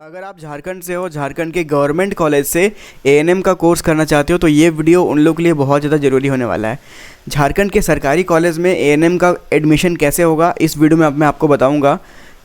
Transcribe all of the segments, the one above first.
अगर आप झारखंड से हो, झारखंड के गवर्नमेंट कॉलेज से एएनएम का कोर्स करना चाहते हो तो ये वीडियो उन लोगों के लिए बहुत ज़्यादा ज़रूरी होने वाला है। झारखंड के सरकारी कॉलेज में एएनएम का एडमिशन कैसे होगा इस वीडियो में अब मैं आपको बताऊंगा।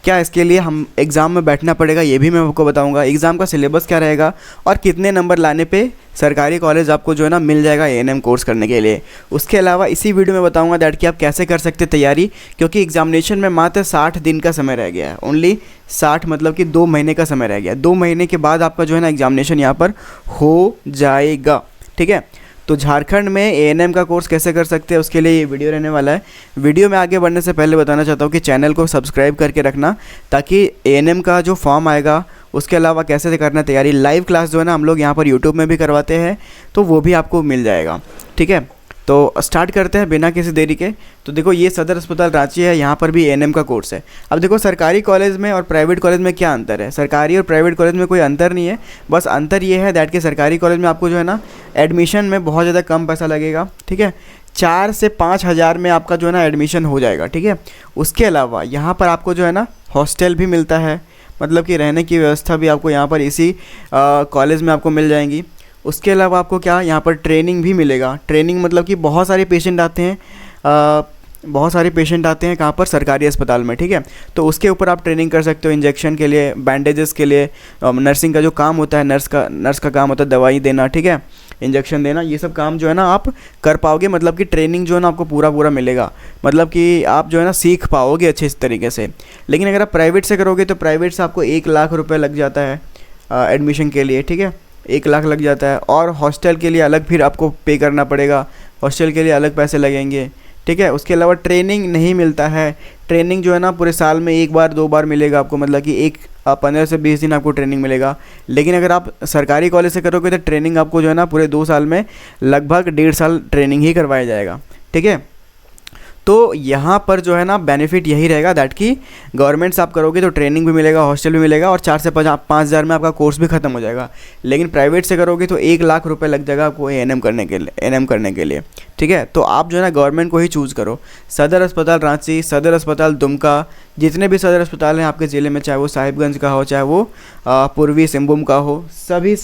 क्या इसके लिए हम एग्ज़ाम में बैठना पड़ेगा ये भी मैं आपको बताऊंगा। एग्ज़ाम का सिलेबस क्या रहेगा और कितने नंबर लाने पे सरकारी कॉलेज आपको जो है ना मिल जाएगा एएनएम कोर्स करने के लिए। उसके अलावा इसी वीडियो में बताऊंगा दैट कि आप कैसे कर सकते हैं तैयारी, क्योंकि एग्जामिनेशन में मात्र 60 दिन का समय रह गया है। ओनली 60 मतलब कि 2 महीने का समय रह गया। 2 महीने के बाद आपका जो है ना एग्जामिनेशन यहाँ पर हो जाएगा। ठीक है, तो झारखंड में एएनएम का कोर्स कैसे कर सकते हैं उसके लिए ये वीडियो रहने वाला है। वीडियो में आगे बढ़ने से पहले बताना चाहता हूँ कि चैनल को सब्सक्राइब करके रखना, ताकि एएनएम का जो फॉर्म आएगा उसके अलावा कैसे करना तैयारी, लाइव क्लास जो है ना हम लोग यहाँ पर यूट्यूब में भी करवाते हैं, तो वो भी आपको मिल जाएगा। ठीक है, तो स्टार्ट करते हैं बिना किसी देरी के। तो देखो ये सदर अस्पताल रांची है, यहाँ पर भी एएनएम का कोर्स है। अब देखो सरकारी कॉलेज में और प्राइवेट कॉलेज में क्या अंतर है। सरकारी और प्राइवेट कॉलेज में कोई अंतर नहीं है, बस अंतर ये है दैट कि सरकारी कॉलेज में आपको जो है ना एडमिशन में बहुत ज़्यादा कम पैसा लगेगा। ठीक है, 4 से 5 हज़ार में आपका जो है ना एडमिशन हो जाएगा। ठीक है, उसके अलावा यहाँ पर आपको जो है ना हॉस्टल भी मिलता है, मतलब कि रहने की व्यवस्था भी आपको यहाँ पर इसी कॉलेज में आपको मिल जाएंगी। उसके अलावा आपको क्या यहाँ पर ट्रेनिंग भी मिलेगा। ट्रेनिंग मतलब कि बहुत सारे पेशेंट आते हैं कहाँ पर, सरकारी अस्पताल में। ठीक है, तो उसके ऊपर आप ट्रेनिंग कर सकते हो, इंजेक्शन के लिए, बैंडेजेस के लिए, नर्सिंग का जो काम होता है, नर्स का काम होता है दवाई देना, ठीक है, इंजेक्शन देना, ये सब काम जो है ना आप कर पाओगे। मतलब कि ट्रेनिंग जो है ना आपको पूरा मिलेगा, मतलब कि आप जो है ना सीख पाओगे अच्छे तरीके से। लेकिन अगर आप प्राइवेट से करोगे तो प्राइवेट से आपको 1 लाख रुपये लग जाता है एडमिशन के लिए। ठीक है, 1 लाख लग जाता है, और हॉस्टल के लिए अलग फिर आपको पे करना पड़ेगा, हॉस्टल के लिए अलग पैसे लगेंगे। ठीक है, उसके अलावा ट्रेनिंग नहीं मिलता है। ट्रेनिंग जो है ना पूरे साल में 1 बार 2 बार मिलेगा आपको, मतलब कि 15 से 20 दिन आपको ट्रेनिंग मिलेगा। लेकिन अगर आप सरकारी कॉलेज से करोगे तो ट्रेनिंग आपको जो है ना पूरे 2 साल में लगभग 1.5 साल ट्रेनिंग ही करवाया जाएगा। ठीक है, तो यहाँ पर जो है ना बेनिफिट यही रहेगा दैट कि गवर्नमेंट से आप करोगे तो ट्रेनिंग भी मिलेगा, हॉस्टल भी मिलेगा, और 4 से 5 हज़ार में आपका कोर्स भी ख़त्म हो जाएगा। लेकिन प्राइवेट से करोगे तो 1 लाख रुपए लग जाएगा आपको एएनएम करने के लिए। ठीक है, तो आप जो है ना गवर्नमेंट को ही चूज़ करो। सदर अस्पताल रांची, सदर अस्पताल दुमका, जितने भी सदर अस्पताल हैं आपके ज़िले में, चाहे वो साहिबगंज का हो, चाहे वो पूर्वी सिंहभूम का हो, सभी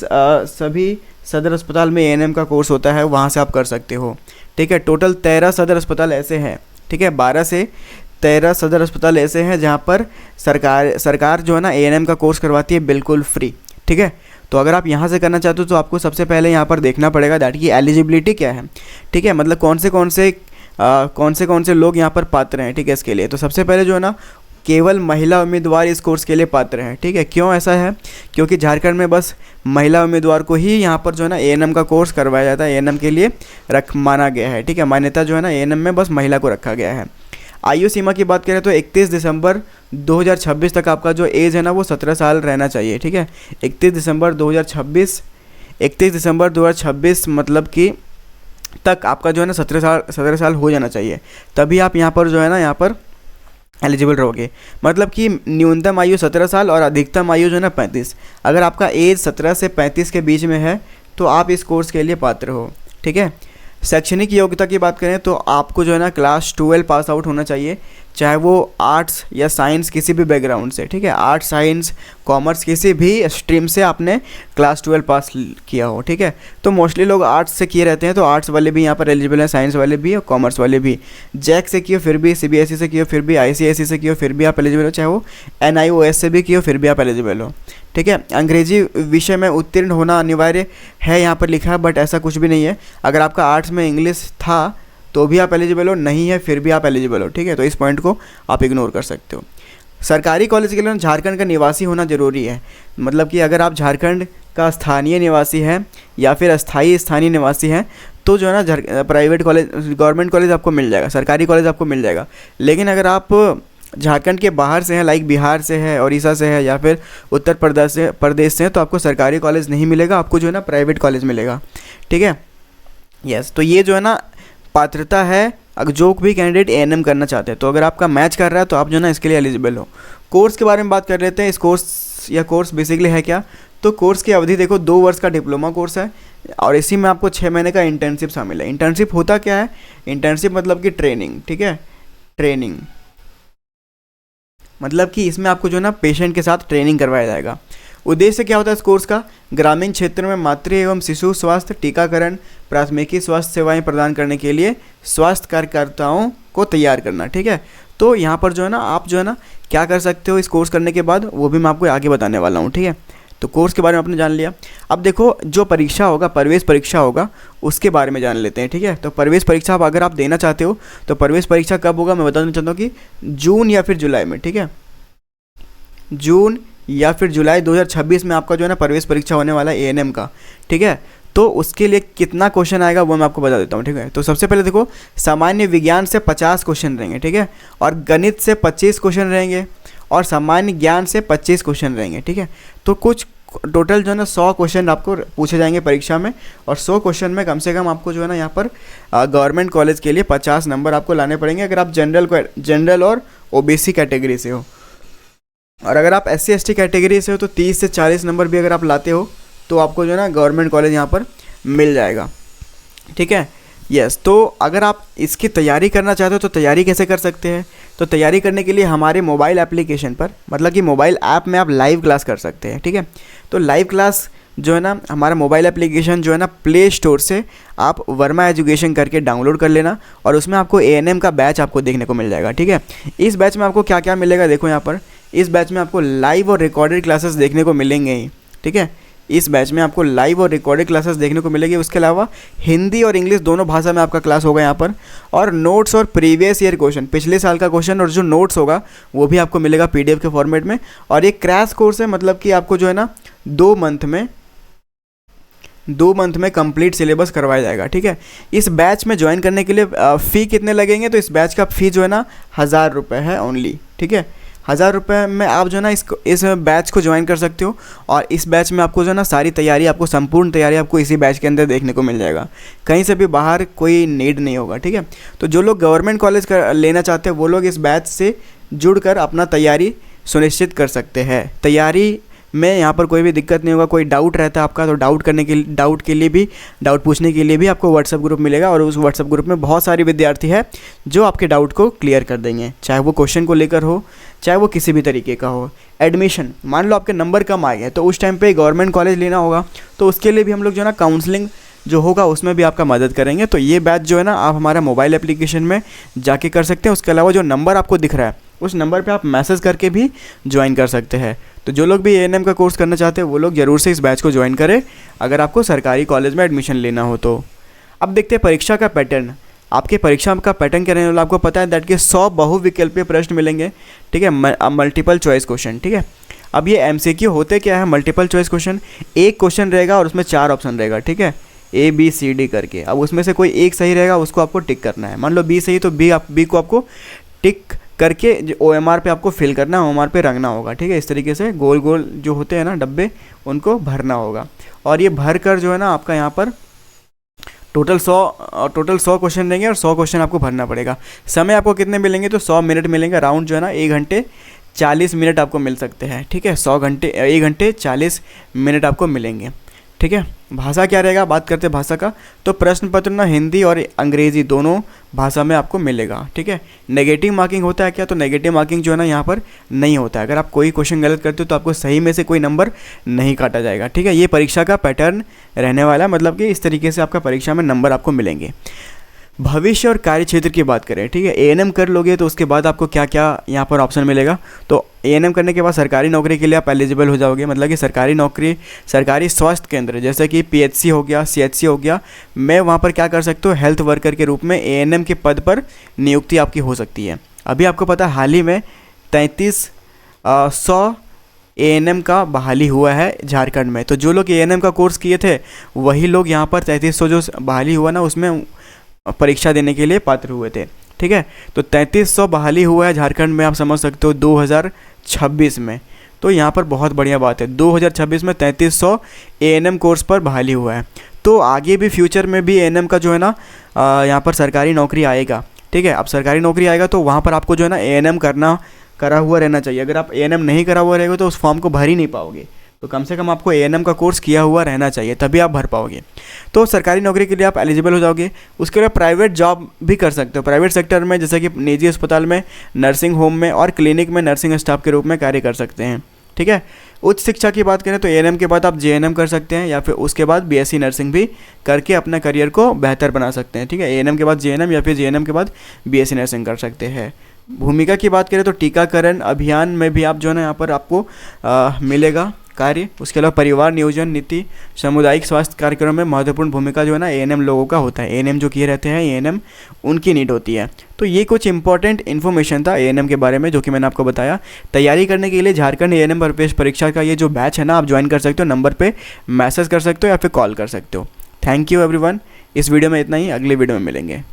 सदर अस्पताल में एएनएम का कोर्स होता है, वहाँ से आप कर सकते हो। ठीक है, टोटल 13 सदर अस्पताल ऐसे हैं। ठीक है, 12 से 13 सदर अस्पताल ऐसे हैं जहाँ पर सरकार जो है ना एएनएम का कोर्स करवाती है बिल्कुल फ्री। ठीक है, तो अगर आप यहाँ से करना चाहते हो तो आपको सबसे पहले यहाँ पर देखना पड़ेगा दैट की एलिजिबिलिटी क्या है। ठीक है, मतलब कौन से लोग यहाँ पर पात्र हैं। ठीक है, इसके लिए तो सबसे पहले जो है ना केवल महिला उम्मीदवार इस कोर्स के लिए पात्र हैं। ठीक है, क्यों ऐसा है, क्योंकि झारखंड में बस महिला उम्मीदवार को ही यहाँ पर जो है ना एएनएम का कोर्स करवाया जाता है, एएनएम के लिए माना गया है। ठीक है, मान्यता जो है ना एएनएम में बस महिला को रखा गया है। आयु सीमा की बात करें तो 31 दिसंबर 2026 तक आपका जो एज है ना वो 17 साल रहना चाहिए। ठीक है, 31 दिसंबर 2026 मतलब कि तक आपका जो है ना 17 साल हो जाना चाहिए, तभी आप यहाँ पर जो है ना यहाँ पर एलिजिबल रहोगे। मतलब कि न्यूनतम आयु 17 साल और अधिकतम आयु जो है ना 35। अगर आपका एज 17 से 35 के बीच में है तो आप इस कोर्स के लिए पात्र हो। ठीक है, शैक्षणिक योग्यता की बात करें तो आपको जो है ना क्लास 12 पास आउट होना चाहिए, चाहे वो आर्ट्स या साइंस किसी भी बैकग्राउंड से। ठीक है, आर्ट्स साइंस कॉमर्स किसी भी स्ट्रीम से आपने क्लास 12 पास किया हो। ठीक है, तो मोस्टली लोग आर्ट्स से किए रहते हैं, तो आर्ट्स वाले भी यहाँ पर एलिजिबल हैं, साइंस वाले भी और कॉमर्स वाले भी। जैक से किए फिर भी, सीबीएसई से किए फिर भी, आईसीएसई से किए फिर भी आप एलिजिबल हो, चाहे वो एनआईओएस से भी किए फिर भी आप एलिजिबल हो। ठीक है, अंग्रेजी विषय में उत्तीर्ण होना अनिवार्य है यहाँ पर लिखा है, बट ऐसा कुछ भी नहीं है। अगर आपका आर्ट्स में इंग्लिश था तो भी आप एलिजिबल हो, नहीं है फिर भी आप एलिजिबल हो। ठीक है, तो इस पॉइंट को आप इग्नोर कर सकते हो। सरकारी कॉलेज के लिए झारखंड का निवासी होना ज़रूरी है। मतलब कि अगर आप झारखंड का स्थानीय निवासी हैं या फिर अस्थायी स्थानीय निवासी हैं तो जो है ना प्राइवेट कॉलेज, गवर्नमेंट कॉलेज आपको मिल जाएगा, सरकारी कॉलेज आपको मिल जाएगा। लेकिन अगर आप झारखंड के बाहर से हैं, लाइक बिहार से है, उड़ीसा से है, या फिर उत्तर प्रदेश से हैं, तो आपको सरकारी कॉलेज नहीं मिलेगा, आपको जो है ना प्राइवेट कॉलेज मिलेगा। ठीक है, यस, तो ये जो है ना पात्रता है अगर जो भी कैंडिडेट एएनएम करना चाहते हैं, तो अगर आपका मैच कर रहा है तो आप जो है ना इसके लिए एलिजिबल हो। कोर्स के बारे में बात कर लेते हैं। इस कोर्स बेसिकली है क्या, तो कोर्स की अवधि देखो 2 वर्ष का डिप्लोमा कोर्स है, और इसी में आपको 6 महीने का इंटर्नशिप शामिल है। इंटर्नशिप होता क्या है, इंटर्नशिप मतलब कि ट्रेनिंग। ठीक है, ट्रेनिंग मतलब कि इसमें आपको जो है ना पेशेंट के साथ ट्रेनिंग करवाया जाएगा। उद्देश्य क्या होता है इस कोर्स का? ग्रामीण क्षेत्र में मातृ एवं शिशु स्वास्थ्य, टीकाकरण, प्राथमिकी स्वास्थ्य सेवाएं प्रदान करने के लिए स्वास्थ्य कार्यकर्ताओं को तैयार करना। ठीक है, तो यहाँ पर जो है ना आप जो है ना क्या कर सकते हो इस कोर्स करने के बाद, वो भी मैं आपको आगे बताने वाला हूँ। ठीक है, तो कोर्स के बारे में आपने जान लिया। अब देखो जो परीक्षा होगा, प्रवेश परीक्षा होगा, उसके बारे में जान लेते हैं। ठीक है, तो प्रवेश परीक्षा अगर आप देना चाहते हो तो प्रवेश परीक्षा कब होगा मैं बताना चाहता हूँ कि जून या फिर जुलाई में। ठीक है, जून या फिर जुलाई 2026 में आपका जो है ना प्रवेश परीक्षा होने वाला है एएनएम का। ठीक है, तो उसके लिए कितना क्वेश्चन आएगा वो मैं आपको बता देता हूँ। ठीक है, तो सबसे पहले देखो सामान्य विज्ञान से 50 क्वेश्चन रहेंगे। ठीक है, और गणित से 25 क्वेश्चन रहेंगे और सामान्य ज्ञान से 25 क्वेश्चन रहेंगे। ठीक है, तो कुछ टोटल जो है ना 100 क्वेश्चन आपको पूछे जाएंगे परीक्षा में, और 100 क्वेश्चन में कम से कम आपको जो है ना यहाँ पर गवर्नमेंट कॉलेज के लिए 50 नंबर आपको लाने पड़ेंगे अगर आप जनरल और ओबीसी कैटेगरी से हो। और अगर आप SC ST कैटेगरी से हो तो 30 से 40 नंबर भी अगर आप लाते हो तो आपको जो है ना गवर्नमेंट कॉलेज यहाँ पर मिल जाएगा। ठीक है, यस। तो अगर आप इसकी तैयारी करना चाहते हो तो तैयारी कैसे कर सकते हैं? तो तैयारी करने के लिए हमारे मोबाइल एप्लीकेशन पर, मतलब कि मोबाइल ऐप में आप लाइव क्लास कर सकते हैं। ठीक है, तो लाइव क्लास जो है ना हमारा मोबाइल एप्लीकेशन जो है ना प्ले स्टोर से आप वर्मा एजुकेशन करके डाउनलोड कर लेना, और उसमें आपको एएनएम का बैच आपको देखने को मिल जाएगा। ठीक है, इस बैच में आपको क्या क्या मिलेगा देखो यहाँ पर, इस बैच में आपको लाइव और रिकॉर्डेड क्लासेस देखने को मिलेंगे ही। ठीक है, इस बैच में आपको लाइव और रिकॉर्डेड क्लासेस देखने को मिलेगी। उसके अलावा हिंदी और इंग्लिश दोनों भाषा में आपका क्लास होगा यहाँ पर, और नोट्स और प्रीवियस ईयर क्वेश्चन, पिछले साल का क्वेश्चन और जो नोट्स होगा वो भी आपको मिलेगा PDF के फॉर्मेट में। और ये क्रैश कोर्स है, मतलब कि आपको जो है ना 2 मंथ में कंप्लीट सिलेबस करवाया जाएगा। ठीक है, इस बैच में ज्वाइन करने के लिए फ़ी कितने लगेंगे? तो इस बैच का फ़ी जो है ना 1000 रुपये है ओनली। ठीक है, 1000 रुपये में आप जो है ना इस बैच को ज्वाइन कर सकते हो, और इस बैच में आपको जो है ना सारी तैयारी, आपको संपूर्ण तैयारी आपको इसी बैच के अंदर देखने को मिल जाएगा, कहीं से भी बाहर कोई नीड नहीं होगा। ठीक है, तो जो लोग गवर्नमेंट कॉलेज लेना चाहते हैं वो लोग इस बैच से जुड़कर अपना तैयारी सुनिश्चित कर सकते हैं। तैयारी में यहाँ पर कोई भी दिक्कत नहीं होगा। कोई डाउट रहता है आपका तो डाउट पूछने के लिए भी आपको व्हाट्सएप ग्रुप मिलेगा, और उस व्हाट्सएप ग्रुप में बहुत सारे विद्यार्थी हैं जो आपके डाउट को क्लियर कर देंगे, चाहे वो क्वेश्चन को लेकर हो, चाहे वो किसी भी तरीके का हो। एडमिशन, मान लो आपके नंबर कम आए हैं तो उस टाइम पे गवर्नमेंट कॉलेज लेना होगा, तो उसके लिए भी हम लोग जो है ना काउंसलिंग जो होगा उसमें भी आपका मदद करेंगे। तो ये बैच जो है ना आप हमारा मोबाइल एप्लीकेशन में जाके कर सकते हैं। उसके अलावा जो नंबर आपको दिख रहा है उस नंबर पे आप मैसेज करके भी ज्वाइन कर सकते हैं। तो जो लोग भी एएनएम का कोर्स करना चाहते हैं वो लोग ज़रूर से इस बैच को ज्वाइन करें अगर आपको सरकारी कॉलेज में एडमिशन लेना हो तो। अब देखते हैं परीक्षा का पैटर्न। आपके परीक्षा का पैटर्न क्या रहने वाला आपको पता है, दैट के 100 बहुविकल्पीय प्रश्न मिलेंगे। ठीक है, मल्टीपल चॉइस क्वेश्चन। ठीक है, अब ये MCQ होते क्या है, मल्टीपल चॉइस क्वेश्चन। एक क्वेश्चन रहेगा और उसमें 4 ऑप्शन रहेगा। ठीक है, ABCD करके। अब उसमें से कोई एक सही रहेगा उसको आपको टिक करना है। मान लो B सही तो B को आपको टिक करके OMR पे आपको फिल करना है, OMR पे रंगना होगा। ठीक है, इस तरीके से गोल गोल जो होते हैं ना डब्बे उनको भरना होगा, और ये भर कर जो है ना आपका यहाँ पर टोटल 100 क्वेश्चन रहेंगे और 100 क्वेश्चन आपको भरना पड़ेगा। समय आपको कितने मिलेंगे तो 100 मिनट मिलेंगे। राउंड जो है ना 1 घंटे 40 मिनट आपको मिल सकते हैं। ठीक है, 1 घंटे 40 मिनट आपको मिलेंगे। ठीक है, भाषा क्या रहेगा, बात करते हैं भाषा का, तो प्रश्न पत्र ना हिंदी और अंग्रेज़ी दोनों भाषा में आपको मिलेगा। ठीक है, नेगेटिव मार्किंग होता है क्या, तो नेगेटिव मार्किंग जो है ना यहाँ पर नहीं होता है। अगर आप कोई क्वेश्चन गलत करते हो तो आपको सही में से कोई नंबर नहीं काटा जाएगा। ठीक है, ये परीक्षा का पैटर्न रहने वाला है, मतलब कि इस तरीके से आपका परीक्षा में नंबर आपको मिलेंगे। भविष्य और कार्य क्षेत्र की बात करें, ठीक है, एएनएम कर लोगे तो उसके बाद आपको क्या क्या यहाँ पर ऑप्शन मिलेगा। तो एएनएम करने के बाद सरकारी नौकरी के लिए आप एलिजिबल हो जाओगे, मतलब कि सरकारी नौकरी, सरकारी स्वास्थ्य केंद्र जैसे कि PHC हो गया, CHC हो गया, मैं वहाँ पर क्या कर सकते हो, हेल्थ वर्कर के रूप में एएनएम के पद पर नियुक्ति आपकी हो सकती है। अभी आपको पता है हाल ही में 3300 एएनएम का बहाली हुआ है झारखंड में। तो जो लोग एएनएम का कोर्स किए थे वही लोग यहाँ पर 3300 जो बहाली हुआ ना उसमें परीक्षा देने के लिए पात्र हुए थे। ठीक है, तो 3300 बहाली हुआ है झारखंड में, आप समझ सकते हो 2026 में। तो यहाँ पर बहुत बढ़िया बात है, 2026 में 3300 एएनएम कोर्स पर बहाली हुआ है। तो आगे भी फ्यूचर में भी एएनएम का जो है ना यहाँ पर सरकारी नौकरी आएगा। ठीक है, अब सरकारी नौकरी आएगा तो वहाँ पर आपको जो है ना एएनएम करा हुआ रहना चाहिए। अगर आप एएनएम नहीं करा हुआ रहेगा तो उस फॉर्म को भर ही नहीं पाओगे। तो कम से कम आपको एएनएम का कोर्स किया हुआ रहना चाहिए, तभी आप भर पाओगे। तो सरकारी नौकरी के लिए आप एलिजिबल हो जाओगे। उसके लिए प्राइवेट जॉब भी कर सकते हो, प्राइवेट सेक्टर में, जैसे कि निजी अस्पताल में, नर्सिंग होम में और क्लिनिक में नर्सिंग स्टाफ के रूप में कार्य कर सकते हैं। ठीक है, उच्च शिक्षा की बात करें तो एएनएम के बाद आप जेएनएम कर सकते हैं, या फिर उसके बाद बीएससी नर्सिंग भी करके अपना करियर को बेहतर बना सकते हैं, ठीक है। एएनएम के बाद जेएनएम या फिर जेएनएम के बाद बीएससी नर्सिंग कर सकते हैं। भूमिका की बात करें तो टीकाकरण अभियान में भी आप जो है ना यहाँ पर आपको मिलेगा कार्य। उसके अलावा परिवार नियोजन नीति, सामुदायिक स्वास्थ्य कार्यक्रम में महत्वपूर्ण भूमिका जो है ना एएनएम लोगों का होता है। एएनएम जो किए रहते हैं एएनएम उनकी नीड होती है। तो ये कुछ इंपॉर्टेंट इन्फॉर्मेशन था एएनएम के बारे में जो कि मैंने आपको बताया। तैयारी करने के लिए झारखंड एएनएम प्रवेश परीक्षा का ये जो बैच है ना आप ज्वाइन कर सकते हो, नंबर पर मैसेज कर सकते हो या फिर कॉल कर सकते हो। Thank you everyone. इस वीडियो में इतना ही, अगले वीडियो में मिलेंगे।